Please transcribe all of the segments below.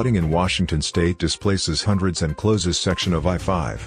Flooding in Washington state displaces hundreds and closes section of I-5.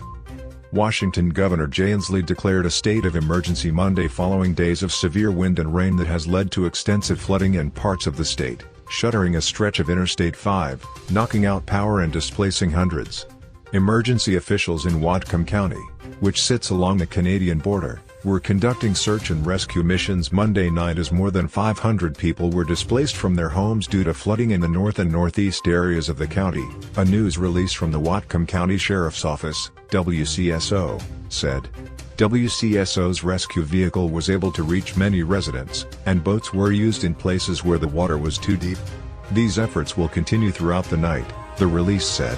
Washington Governor Jay Inslee declared a state of emergency Monday following days of severe wind and rain that has led to extensive flooding in parts of the state, shuttering a stretch of Interstate 5, knocking out power and displacing hundreds. Emergency officials in Whatcom County, which sits along the Canadian border, were conducting search and rescue missions Monday night as more than 500 people were displaced from their homes due to flooding in the north and northeast areas of the county, a news release from the Whatcom County Sheriff's Office, WCSO, said. WCSO's rescue vehicle was able to reach many residents, and boats were used in places where the water was too deep. These efforts will continue throughout the night, the release said.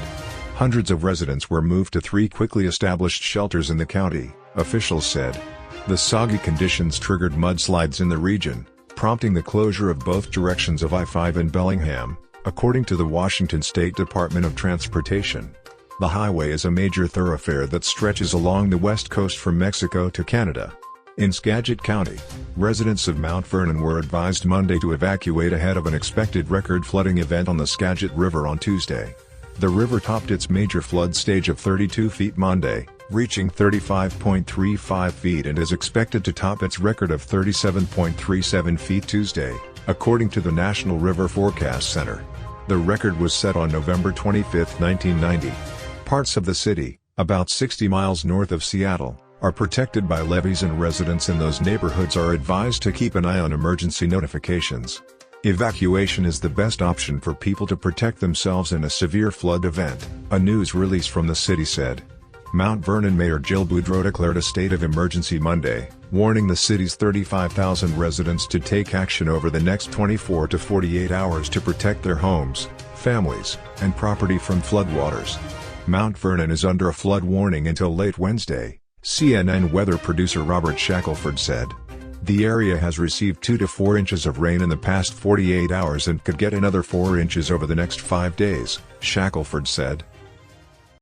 Hundreds of residents were moved to 3 quickly established shelters in the county, officials said. The soggy conditions triggered mudslides in the region, prompting the closure of both directions of I-5 and Bellingham, according to the Washington State Department of Transportation. The highway is a major thoroughfare that stretches along the west coast from Mexico to Canada. In Skagit County, residents of Mount Vernon were advised Monday to evacuate ahead of an expected record flooding event on the Skagit River on Tuesday. The river topped its major flood stage of 32 feet Monday, reaching 35.35 feet and is expected to top its record of 37.37 feet Tuesday, according to the National River Forecast Center. The record was set on November 25, 1990. Parts of the city, about 60 miles north of Seattle, are protected by levees and residents in those neighborhoods are advised to keep an eye on emergency notifications. Evacuation is the best option for people to protect themselves in a severe flood event, a news release from the city said. Mount Vernon Mayor Jill Boudreau declared a state of emergency Monday, warning the city's 35,000 residents to take action over the next 24 to 48 hours to protect their homes, families, and property from floodwaters. Mount Vernon is under a flood warning until late Wednesday, CNN weather producer Robert Shackelford said. The area has received 2 to 4 inches of rain in the past 48 hours and could get another 4 inches over the next 5 days, Shackelford said.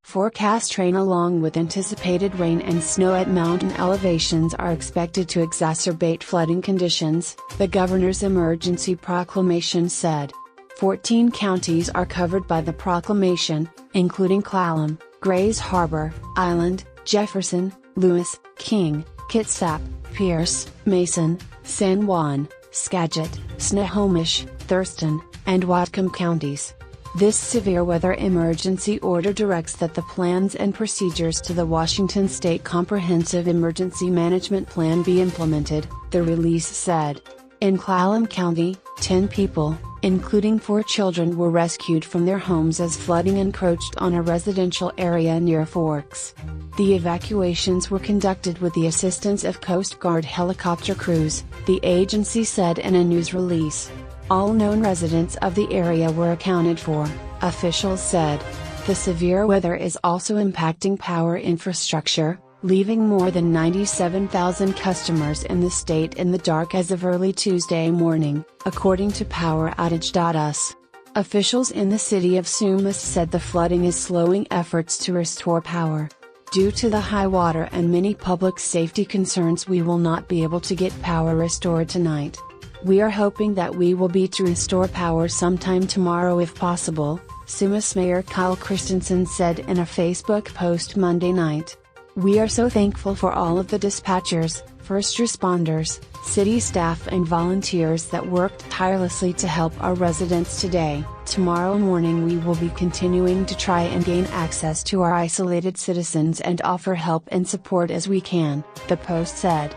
Forecast rain along with anticipated rain and snow at mountain elevations are expected to exacerbate flooding conditions, the governor's emergency proclamation said. 14 counties are covered by the proclamation, including Clallam, Grays Harbor, Island, Jefferson, Lewis, King, Kitsap, Pierce, Mason, San Juan, Skagit, Snohomish, Thurston, and Whatcom counties. This severe weather emergency order directs that the plans and procedures to the Washington State Comprehensive Emergency Management Plan be implemented, the release said. In Clallam County, 10 people, including 4 children, were rescued from their homes as flooding encroached on a residential area near Forks. The evacuations were conducted with the assistance of Coast Guard helicopter crews, the agency said in a news release. All known residents of the area were accounted for, officials said. The severe weather is also impacting power infrastructure, leaving more than 97,000 customers in the state in the dark as of early Tuesday morning, according to PowerOutage.us. Officials in the city of Sumas said the flooding is slowing efforts to restore power. Due to the high water and many public safety concerns, we will not be able to get power restored tonight. We are hoping that we will be to restore power sometime tomorrow if possible, Sumas Mayor Kyle Christensen said in a Facebook post Monday night. We are so thankful for all of the dispatchers, first responders, city staff and volunteers that worked tirelessly to help our residents today. Tomorrow morning we will be continuing to try and gain access to our isolated citizens and offer help and support as we can, the post said.